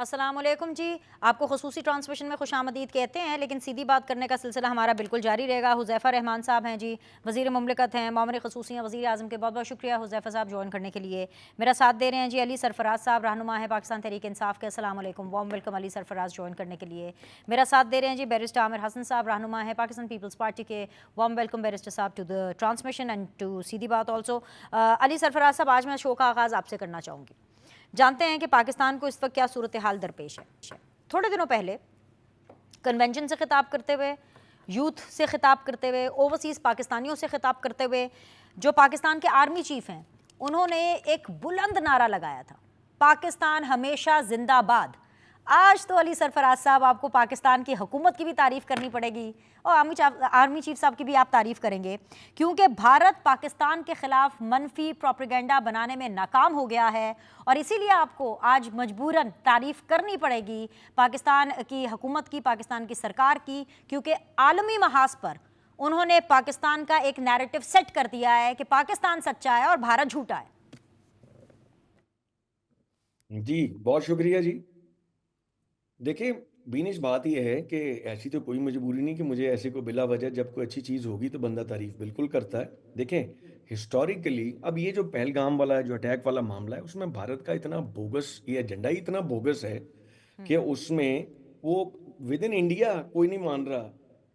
अस्सलामुअलैकुम जी। आपको ख़ुसूसी ट्रांसमिशन में खुशामदीद कहते हैं, लेकिन सीधी बात करने का सिलसिला हमारा बिल्कुल जारी रहेगा। हुज़ैफ़ा रहमान साहब हैं जी, वज़ीर मुमलिकत हैं, मामर ख़ुसूसी हैं वज़ीर आज़म के। बहुत बहुत शुक्रिया हुज़ैफ़ा साहब ज्वाइन करने के लिए। मेरा साथ दे रहे हैं जी अली सरफराज साहब, रहनुमा है पाकिस्तान तहरीक इंसाफ के। अस्सलामुअलैकुम, warm welcome Ali Sarfaraz join करने के लिए। मेरा साथ दे रहे हैं जी बैरिस्टर आमिर हसन साहब, रहनुमा है पाकिस्तान पीपल्स पार्टी के। वार्म वेलकम बैरिस्टर साहब to the transmission and to सीधी बात ऑल्सो। अली सरफराज साहब, आज मैं शो का आगाज़ आपसे करना चाहूँगी। जानते हैं कि पाकिस्तान को इस वक्त क्या सूरत हाल दरपेश है। थोड़े दिनों पहले कन्वेंशन से खिताब करते हुए, यूथ से खिताब करते हुए, ओवरसीज़ पाकिस्तानियों से खिताब करते हुए जो पाकिस्तान के आर्मी चीफ हैं, उन्होंने एक बुलंद नारा लगाया था, पाकिस्तान हमेशा जिंदाबाद। आज तो अली सरफराज साहब आपको पाकिस्तान की हुकूमत की भी तारीफ़ करनी पड़ेगी और आर्मी चीफ साहब की भी आप तारीफ़ करेंगे, क्योंकि भारत पाकिस्तान के ख़िलाफ़ मनफी प्रोपेगेंडा बनाने में नाकाम हो गया है और इसीलिए आपको आज मजबूरन तारीफ़ करनी पड़ेगी पाकिस्तान की हुकूमत की, पाकिस्तान की सरकार की, क्योंकि आलमी महाज पर उन्होंने पाकिस्तान का एक नैरेटिव सेट कर दिया है कि पाकिस्तान सच्चा है और भारत झूठा है। जी, बहुत शुक्रिया जी। देखिए, बीनिश बात ये है कि ऐसी तो कोई मजबूरी नहीं कि मुझे ऐसे को बिला वजह जब कोई अच्छी चीज़ होगी तो बंदा तारीफ़ बिल्कुल करता है। देखें, हिस्टोरिकली अब ये जो पहलगाम वाला जो अटैक वाला मामला है, उसमें भारत का इतना बोगस ये एजेंडा ही इतना बोगस है कि उसमें वो विद इन इंडिया कोई नहीं मान रहा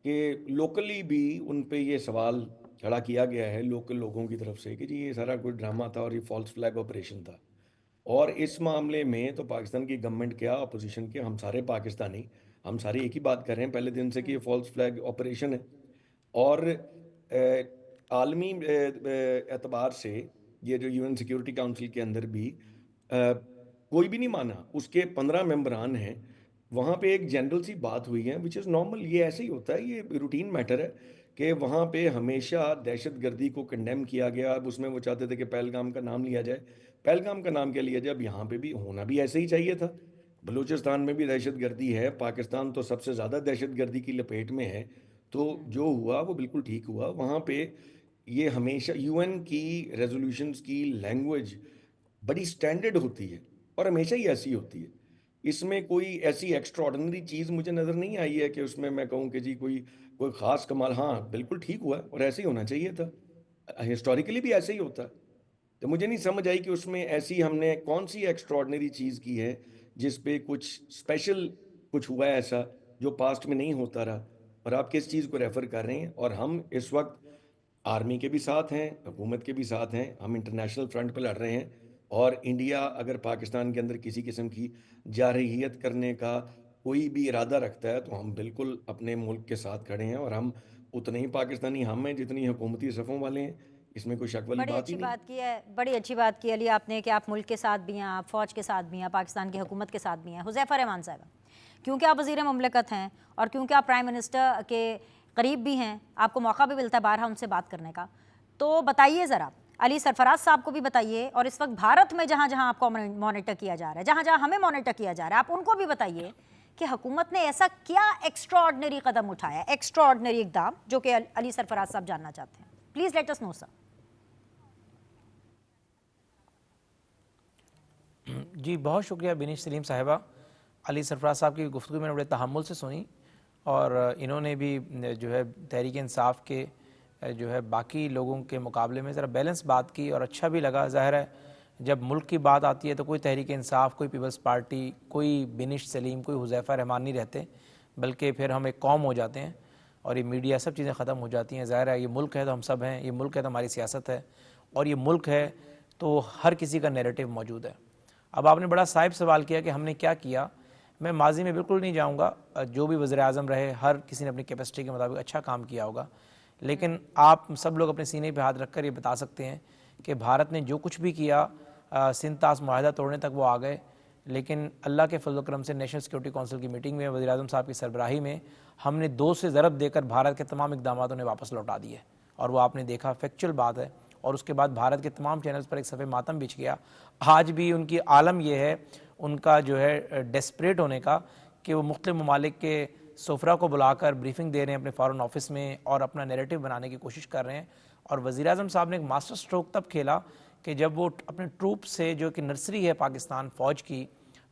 कि लोकली भी उन पे ये सवाल खड़ा किया गया है लोकल लोगों की तरफ से कि जी ये सारा कोई ड्रामा था और ये फॉल्स फ्लैग ऑपरेशन था। और इस मामले में तो पाकिस्तान की गवर्नमेंट क्या अपोजिशन के हम सारे पाकिस्तानी हम सारे एक ही बात कर रहे हैं पहले दिन से कि ये फॉल्स फ्लैग ऑपरेशन है। और आलमी एतबार से ये जो यूएन सिक्योरिटी काउंसिल के अंदर भी कोई भी नहीं माना, उसके 15 मेंबरान हैं। वहाँ पे एक जनरल सी बात हुई है विच इज़ नॉर्मल, ये ऐसे ही होता है, ये रूटीन मैटर है कि वहाँ पे हमेशा दहशतगर्दी को कंडेम किया गया। अब उसमें वो चाहते थे कि पहलगाम का नाम लिया जाए। पहलगाम का नाम क्या लिया जाए? अब यहाँ पे भी होना भी ऐसे ही चाहिए था। बलूचिस्तान में भी दहशतगर्दी है, पाकिस्तान तो सबसे ज़्यादा दहशतगर्दी की लपेट में है। तो जो हुआ वो बिल्कुल ठीक हुआ वहाँ पे। ये हमेशा यूएन की रेजोल्यूशंस की लैंग्वेज बड़ी स्टैंडर्ड होती है और हमेशा ही ऐसी होती है। इसमें कोई ऐसी एक्स्ट्रा ऑर्डिनरी चीज़ मुझे नज़र नहीं आई है कि उसमें मैं कहूँ कि जी कोई कोई ख़ास कमाल। हाँ, बिल्कुल ठीक हुआ है और ऐसे ही होना चाहिए था। हिस्टोरिकली भी ऐसे ही होता है। तो मुझे नहीं समझ आई कि उसमें ऐसी हमने कौन सी एक्स्ट्रा ऑर्डिनरी चीज़ की है जिस पे कुछ स्पेशल कुछ हुआ है ऐसा जो पास्ट में नहीं होता रहा। और आप किस चीज़ को रेफ़र कर रहे हैं? और हम इस वक्त आर्मी के भी साथ हैं, हुकूमत के भी साथ हैं, हम इंटरनेशनल फ्रंट पे लड़ रहे हैं। और इंडिया अगर पाकिस्तान के अंदर किसी किस्म की जारहियत करने का कोई भी इरादा रखता है तो हम बिल्कुल अपने मुल्क के साथ खड़े हैं और हम उतने ही पाकिस्तानी हम हैं जितनी हुकूमती सफ़ों वाले हैं। इसमें कोई शक वाली बड़ी बात ही अच्छी नहीं। बात की है, बड़ी अच्छी बात की अली आपने कि आप मुल्क के साथ भी हैं, आप फ़ौज के साथ भी हैं, पाकिस्तान की हुकूमत के साथ भी हैं। हुज़ैफ़ा रहमान साहब, क्योंकि आप वज़ीर मुमलिकत हैं और क्योंकि आप प्राइम मिनिस्टर के करीब भी हैं, आपको मौका भी मिलता है बारहा उनसे बात करने का, तो बताइए ज़रा अली सरफराज साहब को भी बताइए और इस वक्त भारत में जहाँ जहाँ आपको मॉनिटर किया जा रहा है, जहाँ जहाँ हमें मॉनिटर किया जा रहा है, आप उनको भी बताइए कि हुकूमत ने ऐसा क्या एक्स्ट्रा ऑर्डनरी कदम उठाया, एक्स्ट्रा ऑर्डनरी इकदाम, जो कि अली सरफराज साहब जानना चाहते हैं। Please let us know sir. जी, बहुत शुक्रिया बिनिश सलीम साहिबा। अली सरफराज साहब की गुफ्तगू मैंने बड़े तहम्मुल से सुनी और इन्होंने भी जो है तहरीक इंसाफ के जो है बाकी लोगों के मुकाबले में ज़रा बैलेंस बात की और अच्छा भी लगा। ज़ाहिर है जब मुल्क की बात आती है तो कोई तहरीक इंसाफ, कोई पीपल्स पार्टी, कोई बिनिश सलीम, कोई हुज़ैफ़ा रहमान नहीं रहते, बल्कि फिर हम एक कौम हो जाते हैं और ये मीडिया सब चीज़ें ख़त्म हो जाती हैं। ज़ाहिर है ये मुल्क है तो हम सब हैं, ये मुल्क है तो हमारी सियासत है और ये मुल्क है तो हर किसी का नैरेटिव मौजूद है। अब आपने बड़ा साहिब सवाल किया कि हमने क्या किया। मैं माजी में बिल्कुल नहीं जाऊंगा, जो भी वज़ीर आज़म रहे हर किसी ने अपनी कैपेसिटी के मुताबिक अच्छा काम किया होगा, लेकिन आप सब लोग अपने सीने पे हाथ रख कर ये बता सकते हैं कि भारत ने जो कुछ भी किया सिंध तास मुआहदा तोड़ने तक वो आ गए, लेकिन अल्लाह के फजल करम से नेशनल सिक्योरिटी काउंसिल की मीटिंग में वज़ीर आज़म साहब की सरबराही में हमने 2 से ज़रब देकर भारत के तमाम इकदामात उन्हें वापस लौटा दिए और वो आपने देखा, फैक्चुअल बात है। और उसके बाद भारत के तमाम चैनल्स पर एक सफ़े मातम बिछ गया। आज भी उनकी आलम यह है उनका जो है डेस्परेट होने का कि वो मुख्तलिफ ममालिक के सोफरा को बुलाकर ब्रीफिंग दे रहे हैं अपने फ़ॉरेन ऑफिस में और अपना नैरेटिव बनाने की कोशिश कर रहे हैं। और वज़ीर आज़म साहब ने एक मास्टर स्ट्रोक तब खेला कि जब वो अपने ट्रूप से, जो कि नर्सरी है पाकिस्तान फ़ौज की,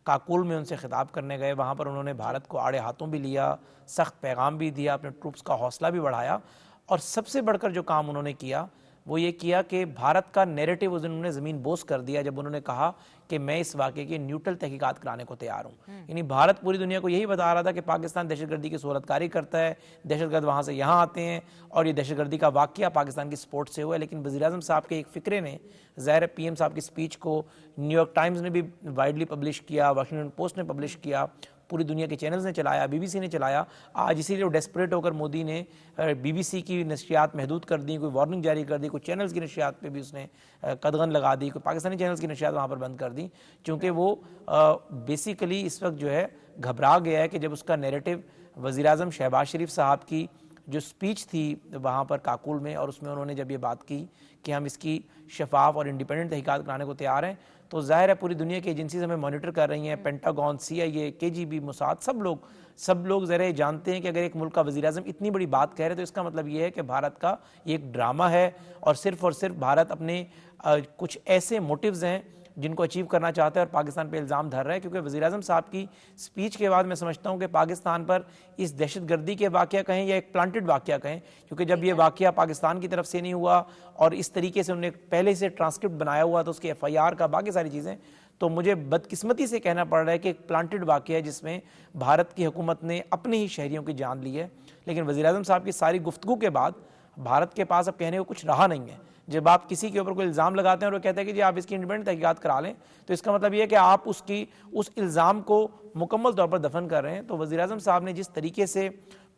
काकुल में उनसे खिताब करने गए, वहाँ पर उन्होंने भारत को आड़े हाथों भी लिया, सख्त पैगाम भी दिया, अपने ट्रूप्स का हौसला भी बढ़ाया। और सबसे बढ़कर जो काम उन्होंने किया वो ये किया कि भारत का नैरेटिव उस दिन उन्होंने ज़मीन बोस कर दिया जब उन्होंने कहा कि मैं इस वाक़े की न्यूट्रल तहकीकात कराने को तैयार हूँ। यानी भारत पूरी दुनिया को यही बता रहा था कि पाकिस्तान दहशतगर्दी की सूरतकारी करता है, दहशतगर्द वहाँ से यहाँ आते हैं और ये दहशतगर्दी का वाक़या पाकिस्तान की सपोर्ट से हुआ है। लेकिन वज़ीर-ए-आज़म साहब के एक फ़िक्रे ने, ज़ाहिर है PM साहब की स्पीच को न्यूयॉर्क टाइम्स ने भी वाइडली पब्लिश किया, वाशिंगटन पोस्ट ने पब्लिश किया, पूरी दुनिया के चैनल्स ने चलाया, BBC ने चलाया। आज इसीलिए डेस्परेट होकर मोदी ने BBC की नशरियात महदूद कर दी, कोई वार्निंग जारी कर दी, कोई चैनल्स की नशरियात पे भी उसने कदगन लगा दी, कोई पाकिस्तानी चैनल्स की नशरियात वहाँ पर बंद कर दी, क्योंकि वो बेसिकली इस वक्त जो है घबरा गया है कि जब उसका नैरेटिव वज़ीर-ए-आज़म शहबाज शरीफ साहब की जो स्पीच थी वहाँ पर काकुल में, और उसमें उन्होंने जब ये बात की कि हम इसकी शफाफ और इंडिपेंडेंट तहकीकात कराने को तैयार हैं, तो ज़ाहिर है पूरी दुनिया की एजेंसीज हमें मॉनिटर कर रही हैं, पेंटागन, CIA, KGB, मोसाद, सब लोग ज़रा ये जानते हैं कि अगर एक मुल्क का वज़ीर-ए-आज़म इतनी बड़ी बात कह रहे हैं तो इसका मतलब ये है कि भारत का ये एक ड्रामा है और सिर्फ भारत अपने कुछ ऐसे मोटिव्स हैं जिनको अचीव करना चाहता है और पाकिस्तान पे इल्ज़ाम धर रहा है। क्योंकि वज़ीर-ए-आज़म साहब की स्पीच के बाद मैं समझता हूँ कि पाकिस्तान पर इस दहशतगर्दी के वाक़या कहें या एक प्लांटेड वाक़या कहें, क्योंकि जब ये वाक़या पाकिस्तान की तरफ से नहीं हुआ और इस तरीके से उन्होंने पहले से ट्रांसक्रिप्ट बनाया हुआ तो उसकी FIR का बाकी सारी चीज़ें, तो मुझे बदकिस्मती से कहना पड़ रहा है कि एक प्लांटेड वाक़या है जिसमें भारत की हुकूमत ने अपने ही शहरियों की जान ली है। लेकिन वज़ीर-ए-आज़म साहब की सारी गुफ्तगू के बाद भारत के पास अब कहने को कुछ रहा नहीं है। जब आप किसी के ऊपर कोई इल्ज़ाम लगाते हैं और वो कहते हैं कि जी आप इसकी इंडिपेंडेंट तहकीकात करा लें, तो इसका मतलब ये है कि आप उस इल्ज़ाम को मुकम्मल तौर पर दफन कर रहे हैं। तो वज़ीर-ए-आज़म साहब ने जिस तरीके से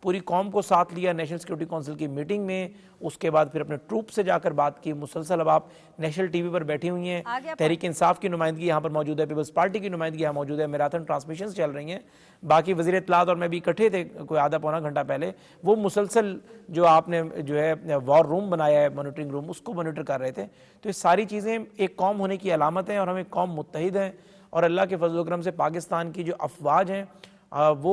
पूरी कौम को साथ लिया नेशनल सिक्योरिटी काउंसिल की मीटिंग में, उसके बाद फिर अपने ट्रूप से जाकर बात की, मुसलसल अब आप नेशनल TV पर बैठी हुई हैं, तहरीक इंसाफ की नुमाइंदगी यहाँ पर मौजूद है, पीपल्स पार्टी की नुमाइंदगी यहाँ मौजूद है, मैराथन ट्रांसमिशंस चल रही हैं, बाकी वज़ीर इत्तलात और मैं भी इकट्ठे थे कोई आधा पौना घंटा पहले, वो मुसलसल जो आपने जो है वॉर रूम बनाया है, मॉनिटरिंग रूम, उसको मॉनिटर कर रहे थे। तो ये सारी चीज़ें एक कौम होने की अलामत हैं और हम एक कौम मुत्तहिद हैं। और अल्लाह के फजल करम से पाकिस्तान की जो अफवाज हैं वो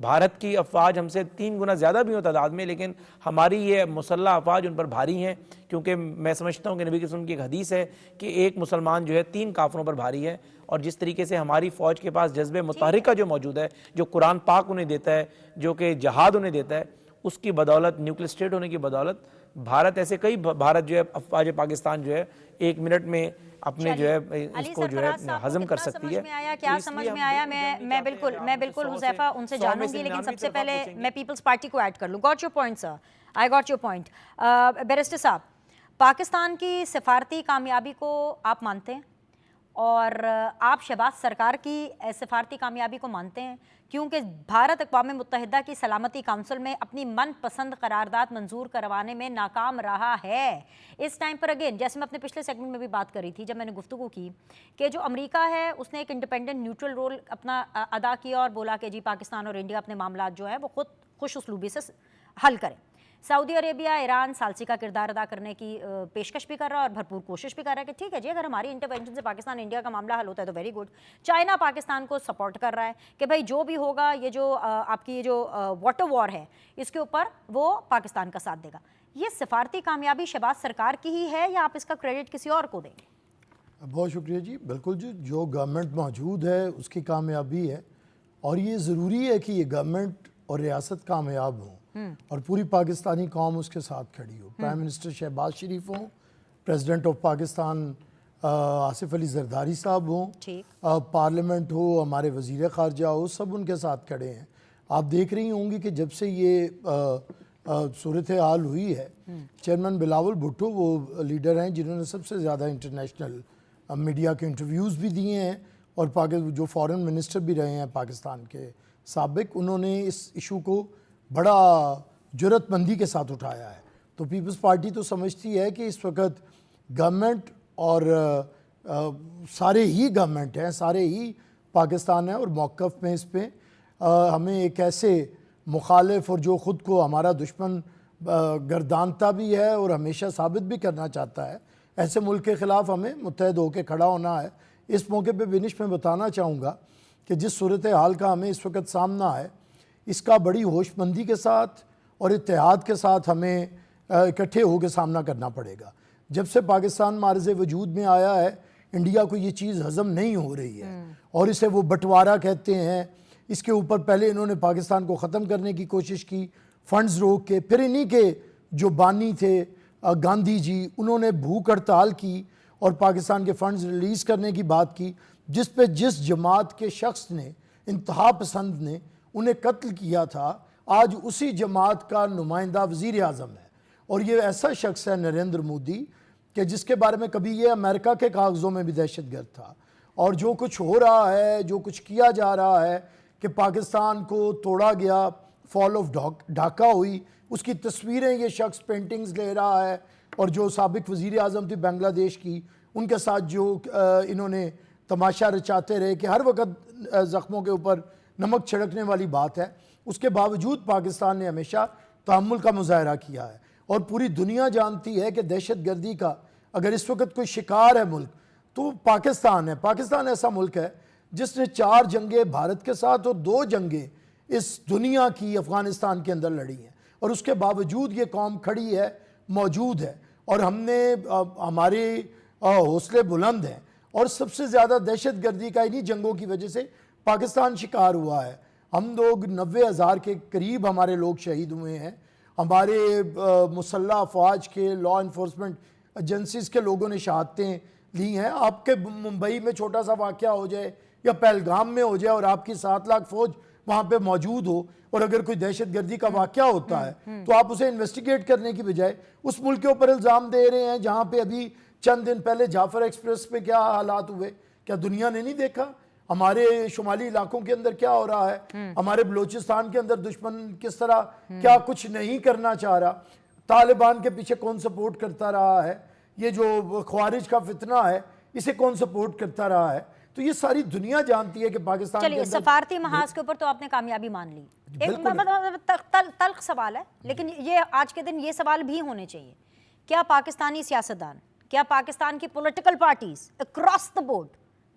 भारत की अफवाज हमसे 3 गुना ज़्यादा भी हो तादाद में, लेकिन हमारी ये मुसल्लह अफवाज उन पर भारी हैं, क्योंकि मैं समझता हूँ कि नबी की एक हदीस है कि एक मुसलमान जो है 3 काफरों पर भारी है। और जिस तरीके से हमारी फ़ौज के पास जज्बे मुतहरिका जो मौजूद है, जो कुरान पाक उन्हें देता है, जो कि जहाद उन्हें देता है, उसकी बदौलत, न्यूक्लियर स्टेट होने की बदौलत भारत ऐसे कई भारत जो है अफवाज पाकिस्तान जो है 1 मिनट में अपने जो है इसको जो है हजम कर सकती है। क्या समझ में आया? मैं बिल्कुल हुज़ैफा उनसे जानूंगी, लेकिन सबसे पहले मैं पीपल्स पार्टी को ऐड कर लूँ। Got your point sir, I got your point. Barrister साहब, पाकिस्तान की सिफारती कामयाबी को आप मानते हैं और आप शहबाज सरकार की सिफारती कामयाबी को मानते हैं, क्योंकि भारत अक़वाम मुत्तहिदा की सलामती काउंसिल में अपनी मनपसंद करारदाद मंजूर करवाने में नाकाम रहा है। इस टाइम पर अगेन, जैसे मैं अपने पिछले सेगमेंट में भी बात करी थी जब मैंने गुफ्तगू की कि जो अमेरिका है उसने एक इंडिपेंडेंट न्यूट्रल रोल अपना अदा किया और बोला कि जी पाकिस्तान और इंडिया अपने मामला जो है वो खुद खुश उसलूबी से हल करें। सऊदी अरेबिया, ईरान सालसी का किरदार अदा करने की पेशकश भी कर रहा है और भरपूर कोशिश भी कर रहा है कि ठीक है जी, अगर हमारी इंटरवेंशन से पाकिस्तान इंडिया का मामला हल होता है तो वेरी गुड। चाइना पाकिस्तान को सपोर्ट कर रहा है कि भाई जो भी होगा, ये जो आपकी ये जो वाटर वॉर है इसके ऊपर वो पाकिस्तान का साथ देगा। ये सिफारती कामयाबी शहबाज सरकार की ही है या आप इसका क्रेडिट किसी और को देंगे? बहुत शुक्रिया जी। बिल्कुल जी, जो गवर्नमेंट मौजूद है उसकी कामयाबी है और ये ज़रूरी है कि ये गवर्नमेंट और रियासत कामयाब हों और पूरी पाकिस्तानी कौम उसके साथ खड़ी हो। प्राइम मिनिस्टर शहबाज शरीफ हों, प्रेसिडेंट ऑफ पाकिस्तान आसिफ अली जरदारी साहब हों, पार्लियामेंट हो, हमारे वज़ीर ख़ारजा हो, सब उनके साथ खड़े हैं। आप देख रही होंगी कि जब से ये सूरत हाल हुई है, चेयरमैन बिलावल भुट्टो वो लीडर हैं जिन्होंने सबसे ज़्यादा इंटरनेशनल मीडिया के इंटरव्यूज़ भी दिए हैं और जो फॉरेन मिनिस्टर भी रहे हैं पाकिस्तान के साबिक, उन्होंने इस इशू को बड़ा जुर्रतमंदी के साथ उठाया है। तो पीपल्स पार्टी तो समझती है कि इस वक्त गवर्नमेंट और सारे ही गवर्नमेंट हैं, सारे ही पाकिस्तान है और मौक़िफ़ में इस पे हमें एक ऐसे मुखालिफ और जो ख़ुद को हमारा दुश्मन गर्दानता भी है और हमेशा साबित भी करना चाहता है, ऐसे मुल्क के ख़िलाफ़ हमें मुत्तहद होकर खड़ा होना है। इस मौके पे बिनिश में बताना चाहूँगा कि जिस सूरत हाल का हमें इस वक्त सामना है, इसका बड़ी होशमंदी के साथ और इत्तेहाद के साथ हमें इकट्ठे होकर सामना करना पड़ेगा। जब से पाकिस्तान मार्ज़ वजूद में आया है, इंडिया को ये चीज़ हजम नहीं हो रही है और इसे वो बंटवारा कहते हैं। इसके ऊपर पहले इन्होंने पाकिस्तान को ख़त्म करने की कोशिश की, फंड्स रोक के, फिर इन्हीं के जो बानी थे गांधी जी, उन्होंने भूख हड़ताल की और पाकिस्तान के फंड्स रिलीज़ करने की बात की, जिस पे जिस जमात के शख्स ने, इंतहा पसंद ने उन्हें कत्ल किया था, आज उसी जमात का नुमाइंदा वज़ीर आज़म है। और ये ऐसा शख्स है नरेंद्र मोदी कि जिसके बारे में कभी ये अमेरिका के कागज़ों में भी दहशतगर्द था। और जो कुछ हो रहा है, जो कुछ किया जा रहा है कि पाकिस्तान को तोड़ा गया, फॉल ऑफ ढाका हुई, उसकी तस्वीरें ये शख्स पेंटिंग्स ले रहा है। और जो साबिक वज़ीर आज़म थी बांग्लादेश की, उनके साथ जो इन्होंने तमाशा रचाते रहे कि हर वक्त ज़ख्मों के ऊपर नमक छिड़कने वाली बात है, उसके बावजूद पाकिस्तान ने हमेशा तहम्मुल का मुजाहरा किया है। और पूरी दुनिया जानती है कि दहशत गर्दी का अगर इस वक्त कोई शिकार है मुल्क तो पाकिस्तान है। पाकिस्तान ऐसा मुल्क है जिसने 4 जंगें भारत के साथ और 2 जंगें इस दुनिया की अफ़गानिस्तान के अंदर लड़ी हैं, और उसके बावजूद ये कौम खड़ी है, मौजूद है। और हमने हमारे हौसले बुलंद हैं। और सबसे ज़्यादा दहशत गर्दी का इन्हीं जंगों की वजह से पाकिस्तान शिकार हुआ है। हम लोग 90,000 के करीब हमारे लोग शहीद हुए हैं। हमारे मुसल्लह अफवाज के, लॉ इन्फोर्समेंट एजेंसीज़ के लोगों ने शहादतें ली हैं। आपके मुंबई में छोटा सा वाक़या हो जाए या पहलगाम में हो जाए और आपकी 7 लाख फ़ौज वहाँ पे मौजूद हो, और अगर कोई दहशत गर्दी का वाक़या होता है तो आप उसे इन्वेस्टिगेट करने की बजाय उस मुल्क के ऊपर इल्ज़ाम दे रहे हैं, जहाँ पे अभी चंद दिन पहले जाफर एक्सप्रेस पे क्या हालात हुए, क्या दुनिया ने नहीं देखा? हमारे शुमाली इलाकों के अंदर क्या हो रहा है, हमारे बलूचिस्तान के अंदर दुश्मन किस तरह क्या कुछ नहीं करना चाह रहा, तालिबान के पीछे कौन सपोर्ट करता रहा है, ये जो ख्वारिज का फितना है इसे कौन सपोर्ट करता रहा है। तो ये सारी दुनिया जानती है कि पाकिस्तान के चलिए, अंदर सफारती महाज के ऊपर तो आपने कामयाबी मान ली। एक तल्ख सवाल है, लेकिन ये आज के दिन ये सवाल भी होने चाहिए, क्या पाकिस्तानी सियासतदान, क्या पाकिस्तान की political parties across the board,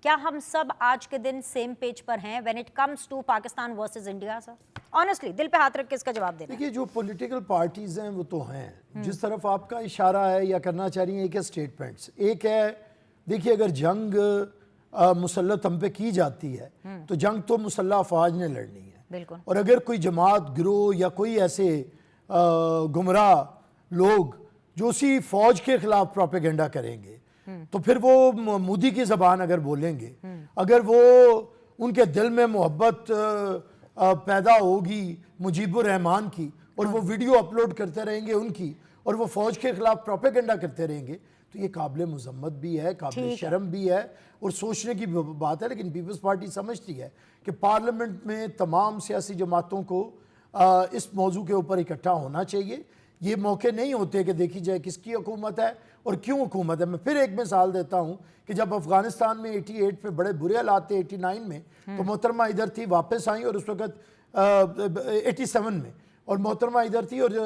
क्या हम सब आज के दिन सेम पेज पर हैं when it comes to Pakistan versus India? Sir honestly दिल पे हाथ रख के इसका जवाब देना। देखिए, जो पॉलिटिकल पार्टीज हैं वो तो हैं, जिस तरफ आपका इशारा है या करना चाह रही हैं, एक है स्टेटमेंट्स, एक है देखिए अगर जंग मुसल्लत हम पे की जाती है तो जंग तो मुसल्लह अफवाज ने लड़नी है। बिल्कुल। और अगर कोई जमात, गिरोह या कोई ऐसे गुमराह लोग जो उसी फौज के खिलाफ प्रोपेगेंडा करेंगे तो फिर वो मोदी की ज़बान अगर बोलेंगे, अगर वो उनके दिल में मोहब्बत पैदा होगी मुजीबुर रहमान की और वो वीडियो अपलोड करते रहेंगे उनकी, और वो फौज के खिलाफ प्रोपेगेंडा करते रहेंगे, तो ये काबिल मुजम्मत भी है, काबिल शर्म भी है और सोचने की बात है। लेकिन पीपल्स पार्टी समझती है कि पार्लियामेंट में तमाम सियासी जमातों को इस मौजू के ऊपर इकट्ठा होना चाहिए। ये मौके नहीं होते कि देखी जाए किसकी हुकूमत है और क्यों हुकूमत है। मैं फिर एक मिसाल देता हूँ कि जब अफगानिस्तान में 88 पे बड़े बुरे हालात थे, 89 में तो मोहतरमा इधर थी, वापस आई, और उस वक्त 87 में, और मोहतरमा इधर थी और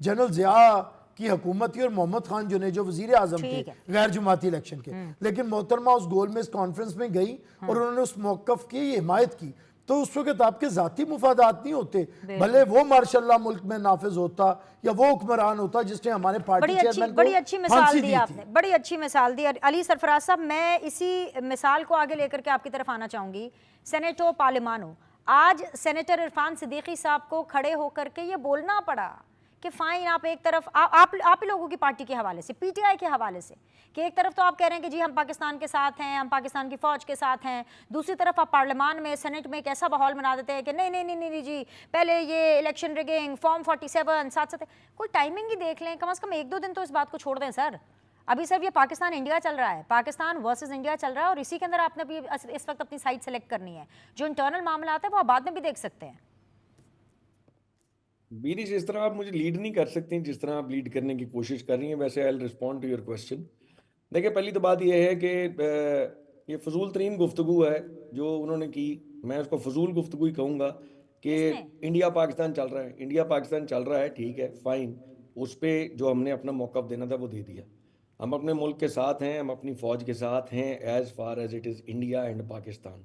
जनरल ज़िया की हुकूमत थी और मोहम्मद खान जो ने जो वज़ीर आज़म थे गैर जमाती इलेक्शन के। लेकिन मोहतरमा उस गोलमेज कॉन्फ्रेंस में गई और उन्होंने उस मौक़िफ़ की हिमायत की। तो उस वक्त आपके ज़ाती मुफादात नहीं होते, भले वो मार्शल्लाह मुल्क में नाफिज होता या वो हुक्मरान होता जिसने हमारे पार्टी चेयरमैन को बड़ी अच्छी मिसाल दी थी। आपने, बड़ी अच्छी मिसाल दी। अली सरफराज साहब, मैं इसी मिसाल को आगे लेकर के आपकी तरफ आना चाहूँगी। सेनेटो पार्लिमानो, आज सेनेटर इरफान सिद्दीकी साहब को खड़े होकर के ये बोलना पड़ा कि फाइन, आप एक तरफ आप ही लोगों की पार्टी के हवाले से, पीटीआई के हवाले से, कि एक तरफ तो आप कह रहे हैं कि जी हम पाकिस्तान के साथ हैं, हम पाकिस्तान की फ़ौज के साथ हैं, दूसरी तरफ आप पार्लियामान में, सेनेट में एक ऐसा माहौल बना देते हैं कि नहीं नहीं नहीं नहीं जी, पहले ये इलेक्शन रिगिंग, फॉर्म 47 साथ साथ। कोई टाइमिंग ही देख लें, कम से कम 1-2 दिन तो इस बात को छोड़ दें सर। अभी सर ये पाकिस्तान इंडिया चल रहा है, पाकिस्तान वर्सेस इंडिया चल रहा है, और इसी के अंदर आपने भी इस वक्त अपनी साइड सेलेक्ट करनी है। जो इंटरनल मामला आता है वो आप बाद में भी देख सकते हैं। बीनिश, इस तरह आप मुझे लीड नहीं कर सकती जिस तरह आप लीड करने की कोशिश कर रही हैं। वैसे I will respond to your question. देखिए, पहली तो बात यह है कि ये फजूल तरीन गुफ्तगू है जो उन्होंने की। मैं उसको फजूल गुफ्तगू ही कहूँगा कि इंडिया पाकिस्तान चल रहा है, इंडिया पाकिस्तान चल रहा है, ठीक है, फाइन। उस पर जो हमने अपना मौक़िफ़ देना था वो दे दिया। हम अपने मुल्क के साथ हैं, हम अपनी फ़ौज के साथ हैं as far as it is India and Pakistan.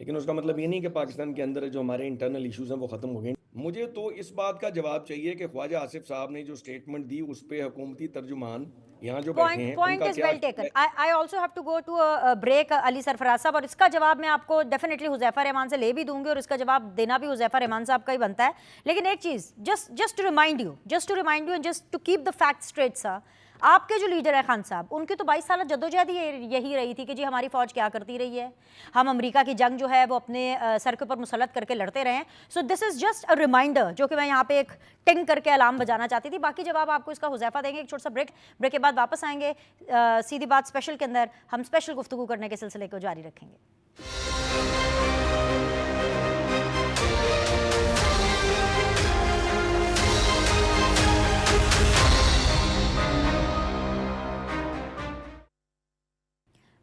लेकिन उसका मतलब ये नहीं कि पाकिस्तान के अंदर जो हमारे इंटरनल इश्यूज़ हैं वो ख़त्म हो गए। मुझे तो इस बात का जवाब चाहिए कि ख्वाजा आसिफ साहब ने जो स्टेटमेंट दी उस पे हुकूमती तर्जुमान यहाँ जो बैठे हैं पॉइंट उनका इज क्या well taken. I also have to go to break Ali Sarfaraz साहब, और इसका जवाब मैं आपको डेफिनेटली हुजैफा रहमान से ले भी दूंगी और इसका जवाब देना भी हुजैफा रहमान साहब का ही बनता है. लेकिन एक चीज, just to remind you and just to keep the fact straight sir, आपके जो लीडर है खान साहब, उनकी तो 22 साल जद्दोजहद यही रही थी कि जी हमारी फौज क्या करती रही है, हम अमेरिका की जंग जो है वो अपने सर के ऊपर मुसलत करके लड़ते रहे हैं. So this is just a reminder जो कि मैं यहाँ पे एक टिंग करके अलार्म बजाना चाहती थी. बाकी जवाब आपको इसका हुजैफा देंगे. एक छोटा सा ब्रेक के बाद वापस आएंगे. सीधी बात स्पेशल के अंदर हम स्पेशल गुफ्तगू करने के सिलसिले को जारी रखेंगे.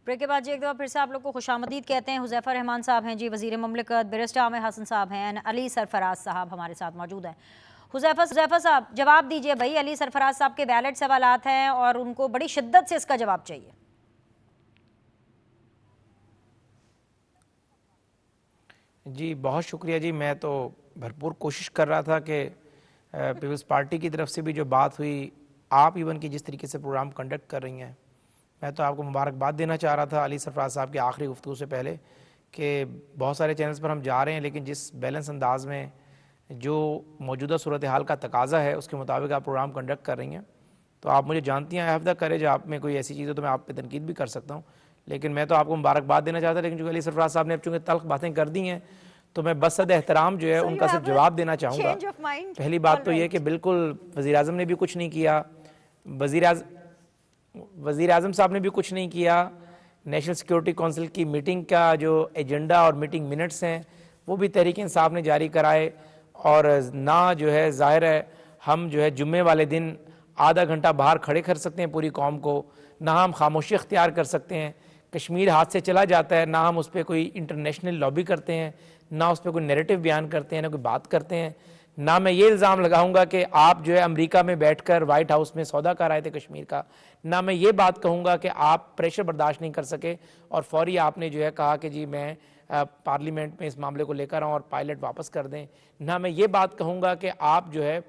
ब्रेक के बाद जी एक दफ़ा फिर से आप लोग को खुशामदीद कहते हैं. हुजैफा रहमान साहब हैं जी, वज़ीर मुमलिकत, बैरिस्टर आमिर हसन साहब हैं, अली सरफराज साहब हमारे साथ मौजूद हैं. हुजैफा साहब जवाब दीजिए भाई, अली सरफराज साहब के वैलिड सवालात हैं और उनको बड़ी शिद्दत से इसका जवाब चाहिए. जी बहुत शुक्रिया जी. मैं तो भरपूर कोशिश कर रहा था कि पीपल्स पार्टी की तरफ से भी जो बात हुई, आप इवन की जिस तरीके से प्रोग्राम कंडक्ट कर रही हैं, मैं तो आपको मुबारकबाद देना चाह रहा था अली सरफराज साहब की आखिरी गुफ्तगू से पहले कि बहुत सारे चैनल्स पर हम जा रहे हैं लेकिन जिस बैलेंस अंदाज में जो मौजूदा सूरत हाल का तकाजा है उसके मुताबिक आप प्रोग्राम कंडक्ट कर रही हैं. तो आप मुझे जानती हैं, आई हैव द करेज, आप में कोई ऐसी चीज़ हो तो मैं आप पे तनकीद भी कर सकता हूँ, लेकिन मैं तो आपको मुबारकबाद देना चाहता. लेकिन चूँकि अली सरफराज साहब ने अब चूँकि तल्ख बातें कर दी हैं तो मैं बसद एहतराम जो है उनका सिर्फ जवाब देना चाहूँगा. पहली बात तो ये कि बिल्कुल वज़ीर आज़म ने भी कुछ नहीं किया, वज़ीर आज़म साहब ने भी कुछ नहीं किया. नेशनल सिक्योरिटी काउंसिल की मीटिंग का जो एजेंडा और मीटिंग मिनट्स हैं वो भी तहरीक इंसाफ ने जारी कराए, और ना जो है ज़ाहिर है हम जो है जुम्मे वाले दिन आधा घंटा बाहर खड़े कर सकते हैं पूरी कौम को, ना हम खामोशी अख्तियार कर सकते हैं. कश्मीर हाथ से चला जाता है, ना हम उस पर कोई इंटरनेशनल लॉबी करते हैं, ना उस पर कोई नैरेटिव बयान करते हैं, ना कोई बात करते हैं. ना मैं ये इल्ज़ाम लगाऊंगा कि आप जो है अमेरिका में बैठकर वाइट हाउस में सौदा कर आए थे कश्मीर का. ना मैं ये बात कहूँगा कि आप प्रेशर बर्दाश्त नहीं कर सके और फौरी आपने जो है कहा कि जी मैं पार्लियामेंट में इस मामले को लेकर आऊँ और पायलट वापस कर दें. ना मैं ये बात कहूँगा कि आप जो है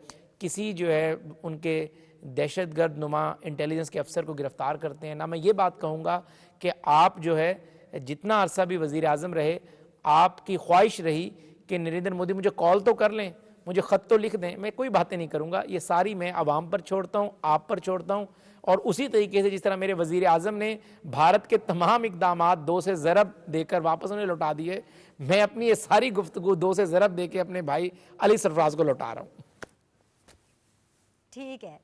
किसी जो है उनके दहशतगर्द नुमा इंटेलिजेंस के अफसर को गिरफ़्तार करते हैं. ना मैं ये बात कहूँगा कि आप जो है जितना अरसा भी वज़ीर आज़म रहे आपकी ख्वाहिश रही कि नरेंद्र मोदी मुझे कॉल तो कर लें, मुझे ख़त तो लिख दें. मैं कोई बातें नहीं करूँगा, ये सारी मैं आवाम पर छोड़ता हूँ, आप पर छोड़ता हूँ. और उसी तरीके से जिस तरह मेरे वज़ीर आज़म ने भारत के तमाम इक़दामात 2 से ज़रब देकर वापस उन्हें लौटा दिए, मैं अपनी ये सारी गुफ्तगू 2 से ज़रब दे के अपने भाई अली सरफराज को लौटा रहा हूँ. ठीक है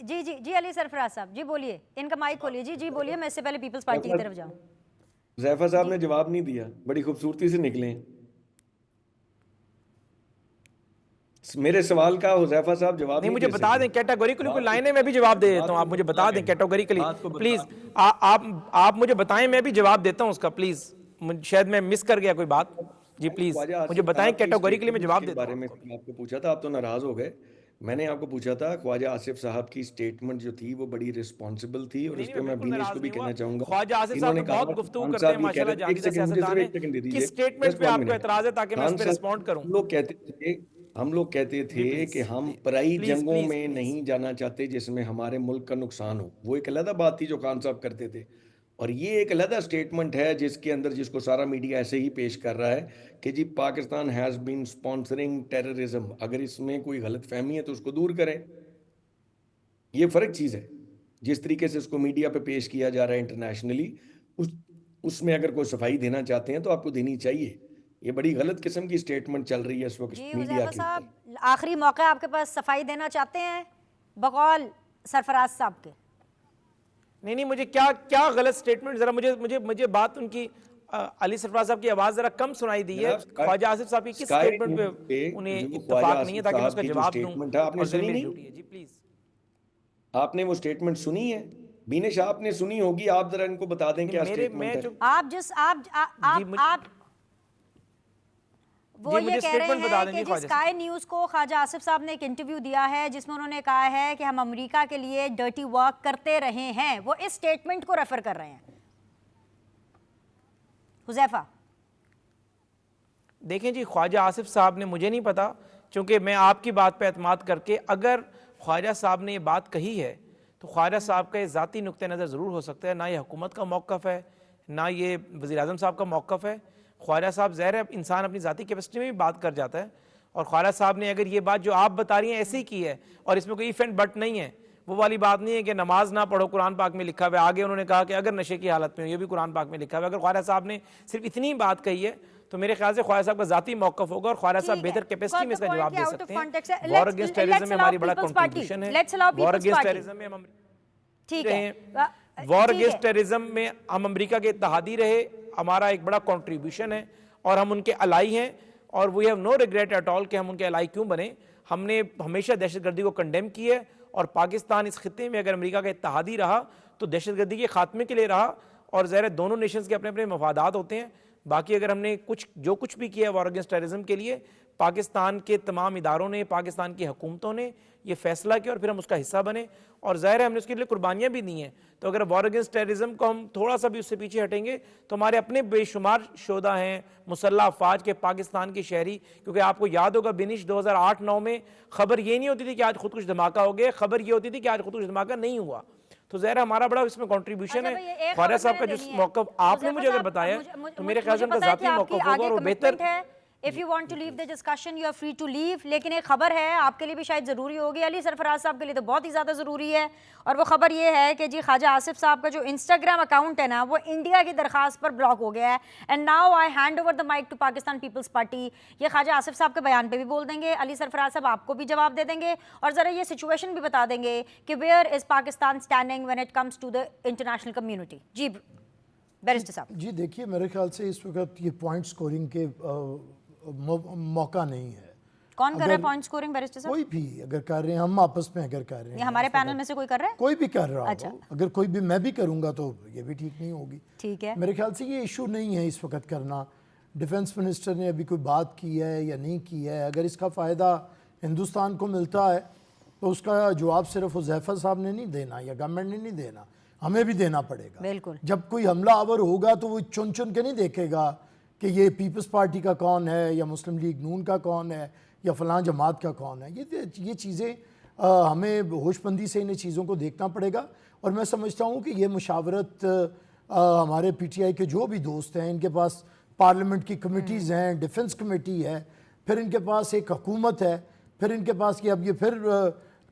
जी अली सरफराज साहब जी बोलिए, इनका माइक खोलिए. जी बोलिए, मैं इससे पहले पीपल्स पार्टी की तरफ जाऊँ. हुजैफा साहब ने जवाब नहीं दिया, बड़ी खूबसूरती से निकले. मेरे सवाल का हुजैफा साहब जवाब नहीं, मुझे दे बता सके. दें कैटेगोरिकली कोई लाइनें मैं भी जवाब दे देता हूँ. आप मुझे बता दें कैटेगोरिकली प्लीज़. आप मुझे बताएं, मैं भी जवाब देता हूँ उसका प्लीज़. शायद मैं मिस कर गया कोई बात. जी प्लीज़ मुझे बताएं कैटेगोरिकली, मैं जवाब देता बारे में आपको पूछा था, आप तो नाराज हो गए. मैंने आपको पूछा था ख्वाजा आसिफ साहब की स्टेटमेंट जो थी वो बड़ी रिस्पॉन्सिबल थी और उस पर मैं बीनेश को भी कहना चाहूंगा. ख्वाजा आसिफ साहब तो बहुत गुफ्तगू करते हैं माशाल्लाह, जानिदा सियासतदान है. किस स्टेटमेंट पे आपको एतराज है ताकि मैं उस पे रिस्पॉन्ड करूं? हम लोग कहते थे कि हम पराई जंगों में नहीं जाना चाहते जिसमें हमारे मुल्क का नुकसान हो. वो एक अलग बात थी जो खान साहब करते थे, और ये एक अलग स्टेटमेंट है जिसके अंदर जिसको सारा मीडिया ऐसे ही पेश कर रहा है कि जी Pakistan has been sponsoring terrorism. अगर इसमें कोई गलत फहमी है तो उसको दूर करें. ये फ़र्क चीज़ है. जिस तरीके से उसको मीडिया पे पेश किया जा रहा है इंटरनेशनली, उसमें अगर कोई सफाई देना चाहते हैं तो आपको देनी चाहिए. ये बड़ी गलत किस्म की स्टेटमेंट चल रही है इस वक्त मीडिया के ऊपर. आखिरी मौका आपके पास, सफाई देना चाहते हैं बकौल सरफराज साहब के? नहीं, मुझे क्या गलत स्टेटमेंट, जरा मुझे बात उनकी अली सरफराज साहब की आवाज जरा कम सुनाई दी है. ख्वाजा आसिफ साहब की किस स्टेटमेंट पे उन्हें इत्तेफाक नहीं है ताकि मैं उसका जवाब दूं? आपने सुनी नहीं? जी प्लीज. आपने वो स्टेटमेंट सुनी है? बीनेश आपने सुनी होगी, आप जरा इनको बता दें क्या स्टेटमेंट है. आप वो ये कह रहे हैं कि जिस स्काई न्यूज़ को ख्वाजा आसिफ साहब ने एक इंटरव्यू दिया है जिसमें उन्होंने कहा है कि हम अमेरिका के लिए डर्टी वर्क करते रहे हैं, वो इस स्टेटमेंट को रेफर कर रहे हैं. हुजैफा देखें जी, ख्वाजा आसिफ साहब ने, मुझे नहीं पता चूँकि मैं आपकी बात पे एतमाद करके, अगर ख्वाजा साहब ने ये बात कही है तो ख्वाजा साहब का ये ज़ाती नुक्ते नज़र ज़रूर हो सकता है, ना ये हुकूमत का मौक़िफ़ है, ना ये वज़ीर-ए-आज़म साहब का मौक़िफ़ है। ख्वाजा साहब ज़ाहिर है इंसान अपनी ज़ाती कैपेसिटी में भी बात कर जाता है, और ख्वाजा साहब ने अगर ये बात जो आप बता रही हैं ऐसे ही की है, और इसमें कोई इफ़ एंड बट नहीं है, वो वाली बात नहीं है कि नमाज ना पढ़ो, कुरान पाक में लिखा हुआ है। आगे उन्होंने कहा कि अगर नशे की हालत में हो, ये भी कुरान पाक में लिखा हुआ है। अगर ख्वाजा साहब ने सिर्फ इतनी बात कही है तो मेरे ख्याल से ख्वाजा साहब का ज़ाती मौक़िफ़ होगा, और ख्वाजा साहब बेहतर कैपेसिटी में इसका जवाब दे सकते हैं। वॉर अगेंस्ट टेररिज्म में हमारी बड़ा कंट्रीब्यूशन है, वॉर अगेंस्ट टेररिज्म में हम ठीक है, वॉर अगेंस्ट टेररिज्म में हम अमेरिका के इत्तेहादी रहे, हमारा एक बड़ा कंट्रीब्यूशन है, और हम उनके अलाई हैं, और we have no regret at all कि हम उनके अलाई क्यों बने। हमने हमेशा दहशतगर्दी को कंडेम की है, और पाकिस्तान इस खित्ते में अगर अमेरिका का इत्तेहादी रहा तो दहशतगर्दी के खात्मे के लिए रहा, और ज़ाहिर है दोनों नेशंस के अपने अपने मफादात होते हैं। बाकी अगर हमने जो कुछ भी किया है वॉर अगेंस्ट टेररिज्म के लिए, पाकिस्तान के तमाम इदारों ने, पाकिस्तान की हुकूमतों ने ये फैसला किया, और फिर हम उसका हिस्सा बने, और ज़ाहिर है हमने उसके लिए कुर्बानियाँ भी दी हैं। तो अगर वॉर अगेंस्ट टेररिज्म को हम थोड़ा सा भी उससे पीछे हटेंगे तो हमारे अपने बेशुमार शोधा हैं मुसल्लह अफवाज के, पाकिस्तान के शहरी, क्योंकि आपको याद होगा बिनिश 2008-9 में खबर ये नहीं होती थी कि आज खुद कुछ धमाका हो गया, खबर ये होती थी कि आज खुद कुछ धमाका नहीं हुआ। तो ज़ाहिर हमारा बड़ा इसमें कंट्रीब्यूशन है। ख्वाजा साहब का जो मौक़िफ़ आपने मुझे अगर बताया तो मेरे ख्याल से उनका ज़ाती मौक़िफ़ होगा, और वो बेहतर। If you want to leave the discussion you are free to leave, लेकिन एक खबर है आपके लिए भी शायद ज़रूरी होगी, अली सरफराज साहब के लिए तो बहुत ही ज़्यादा ज़रूरी है, और वो खबर ये है कि जी ख्वाजा आसिफ साहब का जो इंस्टाग्राम अकाउंट है ना, वो इंडिया की दरख्वास्त पर ब्लॉक हो गया है। And now I hand over the mic to Pakistan peoples party. ये ख्वाजा आसिफ साहब के बयान पे भी बोल देंगे, अली सरफराज साहब आपको भी जवाब दे देंगे, और ज़रा ये सिचुएशन भी बता देंगे कि where is Pakistan standing when it comes to the international community. जी बैरिस्टर साहब। जी देखिए, मेरे ख्याल से इस वक्त ये पॉइंट स्कोरिंग के मौका नहीं है। कौन कर रहा है पॉइंट स्कोरिंग बैरिस्टर साहब? कोई भी अगर कर रहे हैं, हम आपस में अगर कर रहे हैं, हमारे पैनल में से कोई कर रहा है? कोई भी कर रहा अच्छा। हो, अगर कोई भी मैं भी करूंगा तो ये भी ठीक नहीं होगी। ठीक है, मेरे ख्याल से ये इशू नहीं है इस वक्त करना। डिफेंस मिनिस्टर ने अभी कोई बात की है या नहीं की है, अगर इसका फ़ायदा हिंदुस्तान को मिलता है तो उसका जवाब सिर्फ हुज़ैफा साहब ने नहीं देना या गवर्नमेंट ने नहीं देना, हमें भी देना पड़ेगा। बिल्कुल। जब कोई हमला आवर होगा तो वो चुन चुन के नहीं देखेगा कि ये पीपल्स पार्टी का कौन है, या मुस्लिम लीग नून का कौन है, या फ़लाँ जमात का कौन है। ये चीज़ें हमें होशबंदी से इन चीज़ों को देखना पड़ेगा। और मैं समझता हूँ कि ये मुशावरत हमारे PTI के जो भी दोस्त हैं, इनके पास पार्लियामेंट की कमिटीज़ हैं, डिफेंस कमेटी है, फिर इनके पास एक हुकूमत है, फिर इनके पास कि अब ये फिर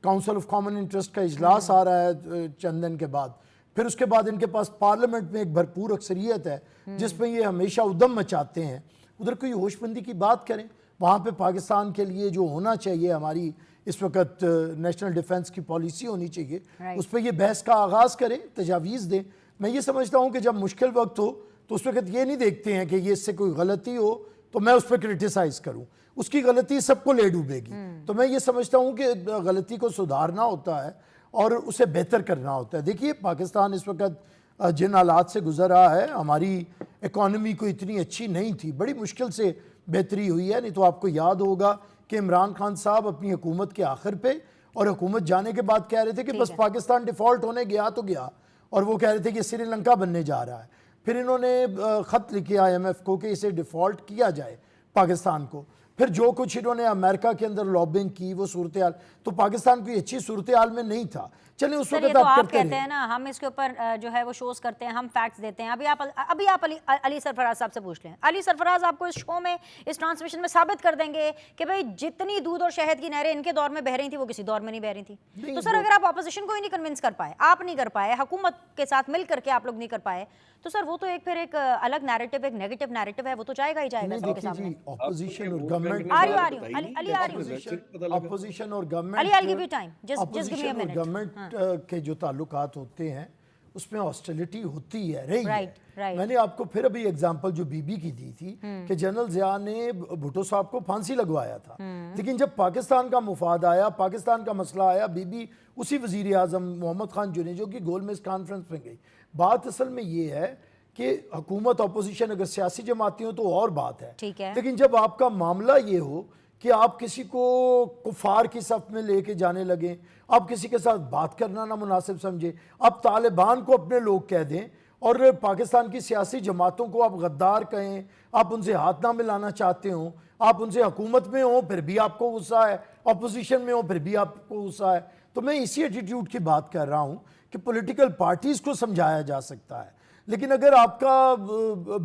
काउंसिल ऑफ कॉमन इंटरेस्ट का इजलास आ रहा है चंद दिन के बाद, फिर उसके बाद इनके पास पार्लियामेंट में एक भरपूर अक्सरियत है जिसमें ये हमेशा उद्यम मचाते हैं। उधर कोई होशबंदी की बात करें, वहाँ पे पाकिस्तान के लिए जो होना चाहिए, हमारी इस वक्त नेशनल डिफेंस की पॉलिसी होनी चाहिए, उस पर ये बहस का आगाज़ करें, तजावीज़ दें। मैं ये समझता हूँ कि जब मुश्किल वक्त हो तो उस वक्त ये नहीं देखते हैं कि ये इससे कोई गलती हो तो मैं उस पर क्रिटिसाइज़ करूँ, उसकी गलती सबको ले डूबेगी। तो मैं ये समझता हूँ कि गलती को सुधारना होता है और उसे बेहतर करना होता है। देखिए, पाकिस्तान इस वक्त जिन हालात से गुजर रहा है, हमारी इकॉनमी को इतनी अच्छी नहीं थी, बड़ी मुश्किल से बेहतरी हुई है। नहीं तो आपको याद होगा कि इमरान खान साहब अपनी हुकूमत के आखिर पे और हुकूमत जाने के बाद कह रहे थे कि बस पाकिस्तान डिफ़ॉल्ट होने गया तो गया, और वो कह रहे थे कि श्रीलंका बनने जा रहा है। फिर इन्होंने ख़त लिखे IMF को कि इसे डिफ़ॉल्ट किया जाए पाकिस्तान को। फिर जो कुछ इन्होंने अमेरिका के अंदर लॉबिंग की, वो सूरत हाल तो पाकिस्तान कोई अच्छी सूरत हाल में नहीं था। चलिए उस वक्त तो आप कहते हैं ना, हम इसके ऊपर जो है वो शोज करते हैं, हम फैक्ट्स देते हैं। अभी आप अली सरफराज साहब से पूछ लें। अली सरफराज आपको इस शो में, इस ट्रांसमिशन में साबित कर देंगे कि भाई जितनी दूध और शहद की नहरें इनके दौर में बह रही थी वो किसी दौर में नहीं बह रही थी। तो सर, अगर आप ऑपोजिशन को ही नहीं कन्विंस कर पाए, आप नहीं कर पाए, हुकूमत के साथ मिल करके आप लोग नहीं कर पाए, तो सर वो तो एक फिर एक अलग नैरेटिव, एक नेगेटिव नैरेटिव है, वो तो जाएगा ही जाएगा सबके सामने। ऑपोजिशन और गवर्नमेंट, आ रही हूं अली, आ रही हूं। ऑपोजिशन और government, Ali, I'll give you time. Just give me a minute. Government के जो ताल्लुकात होते हैं उसमें हॉस्टिलिटी होती है, रही Right. मैंने आपको फिर अभी एग्जांपल जो बीबी की दी थी कि जनरल ज़िया ने भुट्टो साहब को फांसी लगवाया था, लेकिन जब पाकिस्तान का मुफाद आया, पाकिस्तान का मसला आया, बीबी उसी वज़ीर आज़म मोहम्मद खान जुनेजो की गोलमेज कॉन्फ्रेंस में गई। बात असल में ये है कि हुकूमत ऑपोजिशन अगर सियासी जमाती हो तो और बात है, ठीक है, लेकिन जब आपका मामला ये हो कि आप किसी को कुफार की सफ में लेके जाने लगे, आप किसी के साथ बात करना ना मुनासिब समझे, आप तालिबान को अपने लोग कह दें और पाकिस्तान की सियासी जमातों को आप गद्दार कहें, आप उनसे हाथ ना मिलाना चाहते हो, आप उनसे हुकूमत में हो फिर भी आपको गुस्सा है, अपोजिशन में हो फिर भी आपको गुस्सा है। तो मैं इसी एटीट्यूड की बात कर रहा हूं कि पॉलिटिकल पार्टीज को समझाया जा सकता है, लेकिन अगर आपका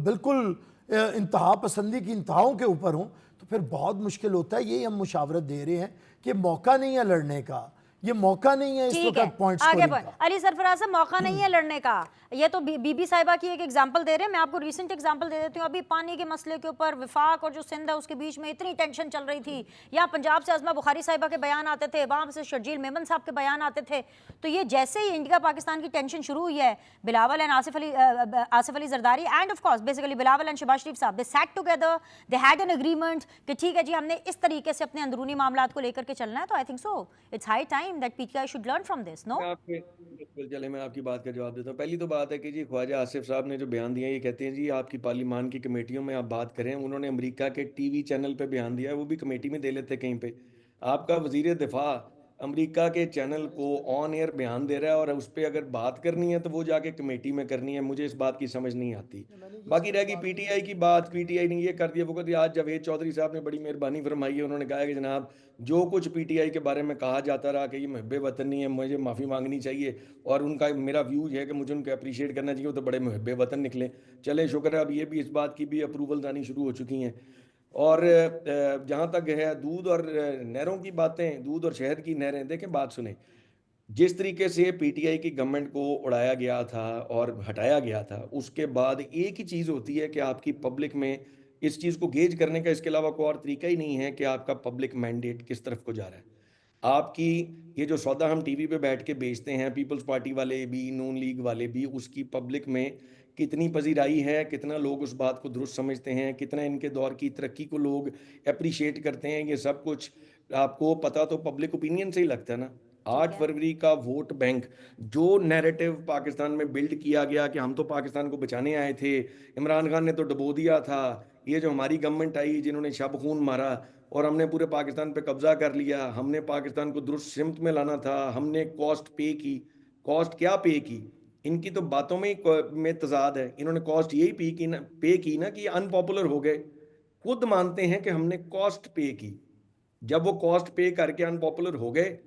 बिल्कुल इंतहा पसंदी की इंतहाओं के ऊपर हो तो फिर बहुत मुश्किल होता है। यही हम मुशावरत दे रहे हैं कि मौका नहीं है लड़ने का, ये मौका नहीं है इस ठीक है, वक्त पॉइंट आगे स्कोरिंग बढ़। का। अली सरफराज साहब, मौका नहीं है लड़ने का, ये तो बीबी साहिबा की एक एग्जांपल दे रहे हैं। मैं आपको रीसेंट एग्जांपल दे देती हूँ। अभी पानी के मसले के ऊपर विफाक और जो सिंध है उसके बीच में इतनी टेंशन चल रही थी। यहाँ पंजाब से अज़मा बुखारी साहिबा के बयान आते थे, वहाँ से शर्जील मेमन साहब के बयान आते थे। तो ये जैसे ही इंडिया पाकिस्तान की टेंशन शुरू हुई है, Bilawal and Asif Ali Zardari and of course basically Bilawal and Shahbaz Sharif साहब, they sat together, they had an agreement कि ठीक है जी, हमने इस तरीके से अपने अंदरूनी मामलात को लेकर के चलना है। तो I think so it's high time that PTI should learn from this, no? बिल्कुल, चले मैं आपकी बात का जवाब देता हूँ। पहली तो बात है कि जी ख्वाजा आसिफ साहब ने जो बयान दिया, ये कहते हैं जी आपकी पार्लिमान की कमेटियों में आप बात करें, उन्होंने अमेरिका के टीवी चैनल पे बयान दिया है, वो भी कमेटी में दे लेते कहीं पे। आपका वजीर दिफा अमेरिका के चैनल को ऑन एयर बयान दे रहा है और उस पर अगर बात करनी है तो वो जाके कमेटी में करनी है। मुझे इस बात की समझ नहीं आती। बाकी रहेगी पीटीआई की बात, पीटीआई ने ये कर दिया वो कर दिया। आज जावेद चौधरी साहब ने बड़ी मेहरबानी फरमाई है, उन्होंने कहा कि जनाब जो कुछ पीटीआई के बारे में कहा जाता रहा कि ये मुहब्बे वतन नहीं है, मुझे माफ़ी मांगनी चाहिए, और उनका मेरा व्यू है कि मुझे उनको अप्रिशिएट करना चाहिए, वो तो बड़े मुहब्बे वतन निकले। चले शुक्र है, अब ये भी इस बात की भी अप्रूवल आनी शुरू हो चुकी हैं। और जहाँ तक है दूध और नहरों की बातें, दूध और शहद की नहरें, देखें बात सुने, जिस तरीके से पीटीआई की गवर्नमेंट को उड़ाया गया था और हटाया गया था, उसके बाद एक ही चीज़ होती है कि आपकी पब्लिक में इस चीज़ को गेज करने का इसके अलावा कोई और तरीका ही नहीं है कि आपका पब्लिक मैंडेट किस तरफ को जा रहा है। आपकी ये जो सौदा हम टीवी पे बैठ के बेचते हैं, पीपल्स पार्टी वाले भी, नून लीग वाले भी, उसकी पब्लिक में कितनी पजीराई है, कितना लोग उस बात को दुरुस्त समझते हैं, कितना इनके दौर की तरक्की को लोग अप्रिशिएट करते हैं, ये सब कुछ आपको पता तो पब्लिक ओपिनियन से ही लगता है ना। 8 फरवरी का वोट बैंक, जो नैरेटिव पाकिस्तान में बिल्ड किया गया कि हम तो पाकिस्तान को बचाने आए थे, इमरान खान ने तो डुबो दिया था, ये जो हमारी गवर्नमेंट आई जिन्होंने शब खून मारा और हमने पूरे पाकिस्तान पे कब्जा कर लिया, हमने पाकिस्तान को दुरुस्त सिमत में लाना था, हमने कॉस्ट पे की। कॉस्ट क्या पे की? इनकी तो बातों में तजाद है। इन्होंने कॉस्ट यही पे की ना कि अनपॉपुलर हो गए। खुद मानते हैं कि हमने कॉस्ट पे की। जब वो कॉस्ट पे करके अनपॉपुलर हो गए,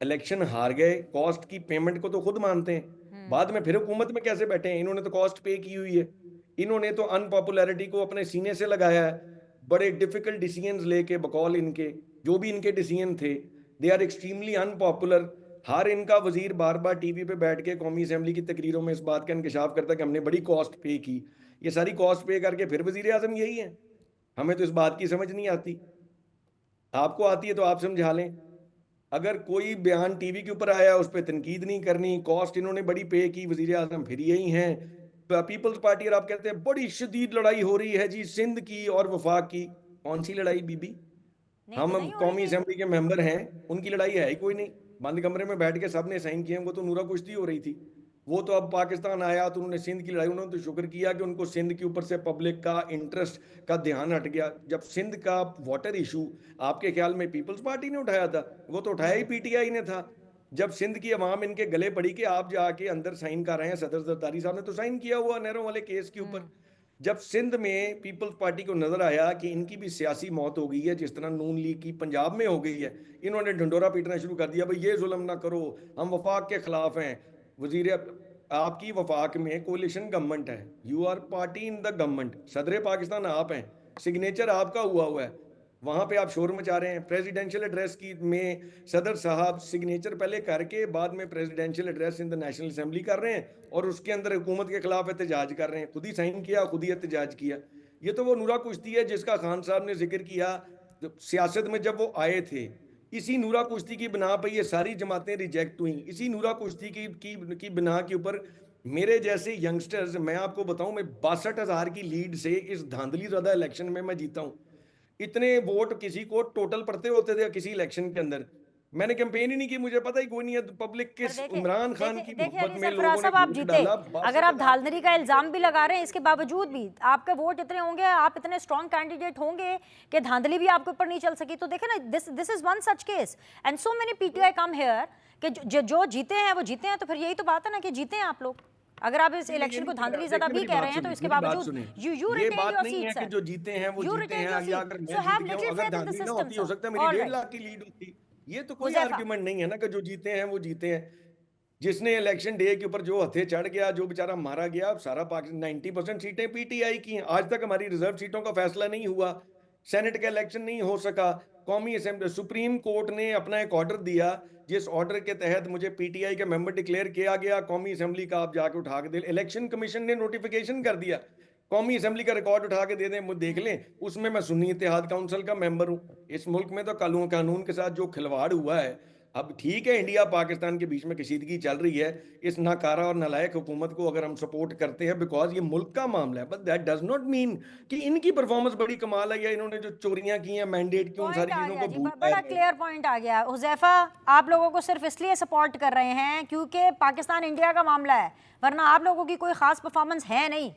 इलेक्शन हार गए, कॉस्ट की पेमेंट को तो खुद मानते हैं, बाद में फिर हुकूमत में कैसे बैठे हैं? इन्होंने तो कॉस्ट पे की हुई है, इन्होंने तो अनपॉपुलैरिटी को अपने सीने से लगाया है। बड़े डिफिकल्ट डिसीजंस लेके, बकौल इनके जो भी इनके डिसीजन थे, दे आर एक्सट्रीमली अनपॉपुलर। हर इनका वजीर बार बार टीवी पे बैठ के कौमी असेंबली की तकरीरों में इस बात का इंकशाफ करता है कि हमने बड़ी कॉस्ट पे की। ये सारी कॉस्ट पे करके फिर वजीर आजम यही है। हमें तो इस बात की समझ नहीं आती। आपको आती है तो आप समझा लें। अगर कोई बयान टीवी के ऊपर आया उस पर तनकीद नहीं करनी, कॉस्ट इन्होंने बड़ी पे की, वजीर आजम फिर यही हैं। पीपल्स पार्टी और आप कहते हैं बड़ी शदीद लड़ाई हो रही है जी सिंध की और वफाक की। कौन सी लड़ाई बीबी? हम कौमी असेंबली के मेंबर हैं, उनकी लड़ाई है ही कोई नहीं। बंद कमरे में बैठ के सबने साइन किए, वो तो नूरा कुश्ती हो रही थी। वो तो अब पाकिस्तान आया तो उन्होंने सिंध की लड़ाई, उन्होंने तो शुक्र किया कि उनको सिंध के ऊपर से पब्लिक का इंटरेस्ट का ध्यान हट गया। जब सिंध का वाटर इशू आपके ख्याल में पीपल्स पार्टी ने उठाया था? वो तो उठाया ही पीटीआई ने था। जब सिंध की अवाम इनके गले पड़ी कि आप जाके अंदर साइन कर रहे हैं, सदर जरदारी साहब ने तो साइन किया हुआ नहरों वाले केस के ऊपर। जब सिंध में पीपल्स पार्टी को नजर आया कि इनकी भी सियासी मौत हो गई है जिस तरह नून लीग की पंजाब में हो गई है, इन्होंने ढंडोरा पीटना शुरू कर दिया, भाई ये जुल्म ना करो, हम वफाक के खिलाफ हैं। वजीर आपकी वफाक में कोलिशन गवर्नमेंट है, you are party in the government, सदर पाकिस्तान आप हैं, सिग्नेचर आपका हुआ है, वहां पे आप शोर मचा रहे हैं। प्रेसिडेंशियल एड्रेस की में सदर साहब सिग्नेचर पहले करके बाद में presidential address in the national assembly कर रहे हैं और उसके अंदर हुकूमत के खिलाफ एहतजाज कर रहे हैं। खुद ही साइन किया, खुद ही एहतजाज किया। ये तो वो नूरा कुश्ती है जिसका खान साहब ने जिक्र किया। सियासत में जब वो आए थे, इसी नूरा कुश्ती की बिना पर ये सारी जमातें रिजेक्ट हुई। इसी नूरा कुश्ती की बिना के ऊपर मेरे जैसे यंगस्टर्स, मैं आपको बताऊं, मैं 62,000 की लीड से इस धांधली ज़्यादा इलेक्शन में मैं जीता हूं। इतने वोट किसी को टोटल पड़ते होते थे किसी इलेक्शन के अंदर। मैंने कैंपेन ही नहीं की, मुझे पता ही कोई नहीं है पब्लिक किस इमरान खान की मोहब्बत में लोगों ने आप वोट जीते। डाला। अगर आप धांधली का इल्जाम भी लगा रहे हैं, इसके बावजूद भी आपके वोट इतने होंगे, आप इतने स्ट्रॉन्ग कैंडिडेट होंगे कि धांधली भी आपके ऊपर नहीं चल सकी। तो देखें ना, this is one such case and so many PTI come here कि जो जीते हैं वो जीते हैं। तो फिर यही तो बात है ना कि जीते हैं आप लोग। अगर आप इस ये इलेक्शन को नहीं धांधली देखिए, ज़्यादा भी मेरी कह बात रहे हैं तो सुनिए, इसके मेरी बात बावजूद सुनिए। you ये retain बात your नहीं है seat, कि sir. जो जीते हैं वो You जीते retain हैं, your या seat. अगर मैं So have जीत गया हूँ, little अगर faith in the धांधली ना system, होती, हो sir. सकता है मेरी All 1.5 right. लाख की लीड होती। ये तो कोई हुज़ैफा, आर्ग्यूमेंट नहीं है ना कि जो जीते हैं वो जीते हैं। जिसने इलेक्शन डे के ऊपर जो हथे चढ़ गया, जो बेचारा मारा गया, सारा पाकिस्तान 90% सीटें पीटीआई की हैं। आज तक हमारी रिजर्व सीटों का फैसला नहीं हुआ, सेनेट का इलेक्शन नहीं हो सका। कौमी असेंबली, सुप्रीम कोर्ट ने अपना एक ऑर्डर दिया, जिस ऑर्डर के तहत मुझे पीटीआई का मेंबर डिक्लेयर किया गया। कौमी असेंबली का आप जाके उठा के दे, इलेक्शन कमीशन ने नोटिफिकेशन कर दिया, कौमी असेंबली का रिकॉर्ड उठा के दे दें, मुझे देख लें, उसमें मैं सुन्नी इत्तेहाद काउंसिल का मेंबर हूं। इस मुल्क में तो कानून के साथ जो खिलवाड़ हुआ है, अब ठीक है इंडिया पाकिस्तान के बीच में कशीदगी चल रही है, इस नाकारा और नालायक हुकूमत को अगर हम सपोर्ट करते हैं बिकॉज ये मुल्क का मामला है, but that does not mean कि इनकी परफॉर्मेंस बड़ी कमाल है या इन्होंने जो चोरियां की हैं मैंडेट की उन पॉइंट सारी आ चीजों गया को जी, भूल बड़ा जाए। क्लियर पॉइंट आ गया। हुज़ैफा, आप लोगों को सिर्फ इसलिए सपोर्ट कर रहे हैं क्योंकि पाकिस्तान इंडिया का मामला है, वरना आप लोगों की कोई खास परफॉर्मेंस है नहीं।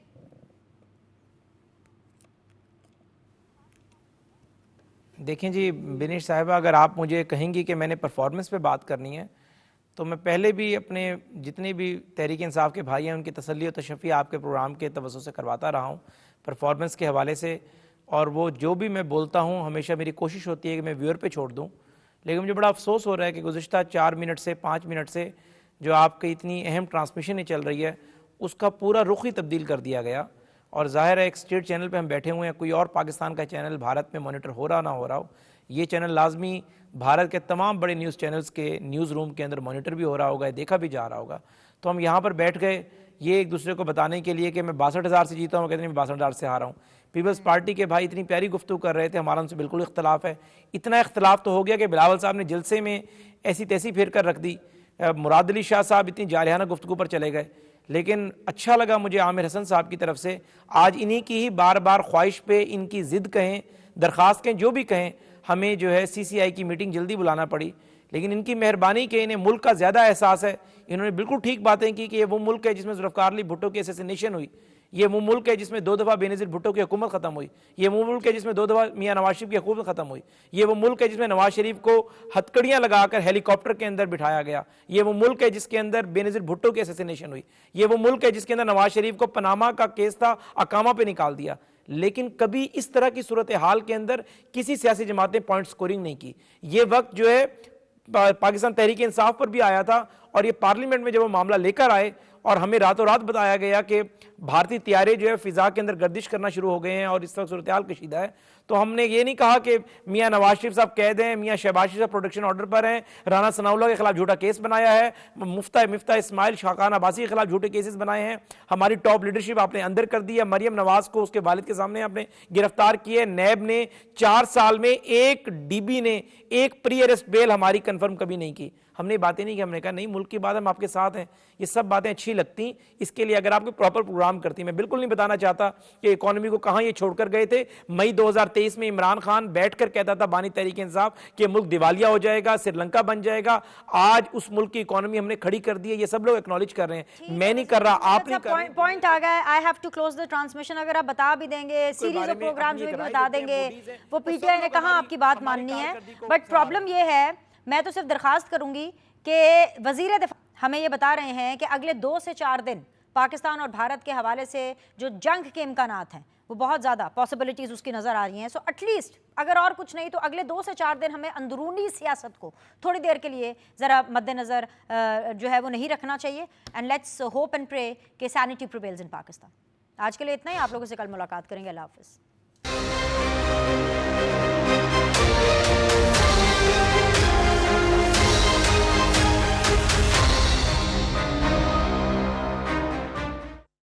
देखें जी बिनीश साहिबा, अगर आप मुझे कहेंगी कि मैंने परफॉर्मेंस पे बात करनी है तो मैं पहले भी अपने जितने भी तहरीक इंसाफ के भाई हैं उनकी तसल्ली और तशफ़ी आपके प्रोग्राम के तवज्जो से करवाता रहा हूँ परफॉर्मेंस के हवाले से, और वो जो भी मैं बोलता हूँ हमेशा मेरी कोशिश होती है कि मैं व्यूअर पे छोड़ दूँ। लेकिन मुझे बड़ा अफसोस हो रहा है कि गुज़िश्ता 4 मिनट से 5 मिनट से जो आपकी इतनी अहम ट्रांसमिशन ही चल रही है उसका पूरा रुख ही तब्दील कर दिया गया। और ज़ाहिर है एक स्टेट चैनल पे हम बैठे हुए हैं, कोई और पाकिस्तान का चैनल भारत में मॉनिटर हो रहा ना हो रहा हो, ये चैनल लाजमी भारत के तमाम बड़े न्यूज़ चैनल्स के न्यूज़ रूम के अंदर मॉनिटर भी हो रहा होगा, देखा भी जा रहा होगा। तो हम यहाँ पर बैठ गए ये एक दूसरे को बताने के लिए कि मैं 62,000 से जीता हूँ, कहते हैं मैं 62,000 से हारा हूँ। पीपल्स पार्टी के भाई इतनी प्यारी गुफ्तगू कर रहे थे, हमारा उनसे बिल्कुल इख्तलाफ है। इतना इख्तलाफ तो हो गया कि बिलावल साहब ने जलसे में ऐसी तैसी फेर कर रख दी, मुराद अली शाह साहब इतनी जारहाना गुफ्तगू पर चले गए। लेकिन अच्छा लगा मुझे आमिर हसन साहब की तरफ से, आज इन्हीं की ही बार बार ख्वाहिश पे इनकी ज़िद कहें, दरख्वास्त कहें, जो भी कहें, हमें जो है CCI की मीटिंग जल्दी बुलाना पड़ी। लेकिन इनकी मेहरबानी के इन्हें मुल्क का ज़्यादा एहसास है। इन्होंने बिल्कुल ठीक बातें की कि ये वो मुल्क है जिसमें जुल्फ़िकार अली भुट्टो की असैसिनेशन हुई, ये वो मुल्क है जिसमें 2 दफ़ा बेनज़ीर भुट्टो की हुकूमत ख़त्म हुई, ये वो मुल्क है जिसमें 2 दफ़ा मियाँ नवाज शरीफ की हुकूमत ख़त्म हुई, ये वो मुल्क है जिसमें नवाज शरीफ को हथकड़ियाँ लगाकर हेलीकॉप्टर के अंदर बिठाया गया, ये वो मुल्क है जिसके अंदर बेनज़ीर भुट्टो की असैसिनेशन हुई, ये वो मुल्क है जिसके अंदर नवाज शरीफ को पनामा का केस था, अकामा पे निकाल दिया। लेकिन कभी इस तरह की सूरत हाल के अंदर किसी सियासी जमात ने पॉइंट स्कोरिंग नहीं की। ये वक्त जो है पाकिस्तान तहरीक इंसाफ पर भी आया था, और ये पार्लियामेंट में जब वो मामला लेकर आए और हमें रातों रात बताया गया कि भारतीय तैयारे जो है फ़िज़ा के अंदर गर्दिश करना शुरू हो गए हैं और इस वक्त सूरत हाल कशीदा है, तो हमने ये नहीं कहा कि मियाँ नवाज शरीफ साहब कैद हैं, मियाँ शहबाज शरीफ साहब प्रोटेक्शन ऑर्डर पर हैं, राना सनाउल्लाह के खिलाफ झूठा केस बनाया है, मिफ्ता इस्माइल शाखान अब्बासी के खिलाफ झूठे केसेस बनाए हैं, हमारी टॉप लीडरशिप आपने अंदर कर दी है, मरियम नवाज को उसके वालिद के सामने आपने गिरफ्तार किए, नैब ने 4 साल में 1 DB ने 1 प्री अरेस्ट बेल हमारी कन्फर्म कभी नहीं की। हमने बातें नहीं की, हमने कहा नहीं मुल्क की बात, हम आपके साथ हैं। ये सब बातें अच्छी लगती, इसके लिए अगर आपको प्रॉपर प्रोग्राम करती। मैं बिल्कुल नहीं बताना चाहता कि इकॉनमी को कहाँ ये छोड़कर गए थे। मई 2023 में इमरान खान बैठकर कहता था बानी तहरीक इंसाफ कि मुल्क दिवालिया हो जाएगा, श्रीलंका बन जाएगा। आज उस मुल्क की इकॉनमी हमने खड़ी कर दी है, ये सब लोग एक्नॉलेज कर रहे हैं। मैं नहीं कर रहा, आप नहीं कर रहे। पॉइंट आ गया। I have to close the transmission. अगर आप बता भी देंगे, सीरीज ऑफ प्रोग्राम्स में भी बता देंगे, वो PTI ने कहा आपकी बात माननी है, बट प्रॉब्लम ये है, मैं तो सिर्फ दरखास्त करूंगी कि वजीर दिफा हमें ये बता रहे हैं कि अगले 2 से 4 दिन पाकिस्तान और भारत के हवाले से जो जंग के इम्कानात हैं वो बहुत ज़्यादा पॉसिबिलिटीज़ उसकी नज़र आ रही हैं। सो एटलीस्ट अगर और कुछ नहीं तो अगले 2 से 4 दिन हमें अंदरूनी सियासत को थोड़ी देर के लिए ज़रा मद्देनज़र जो है वो नहीं रखना चाहिए। And let's hope and pray कि सैनिटी प्रिवेल्स इन पाकिस्तान। आज के लिए इतना ही, आप लोगों से कल मुलाकात करेंगे। अल्लाह हाफ़िज़।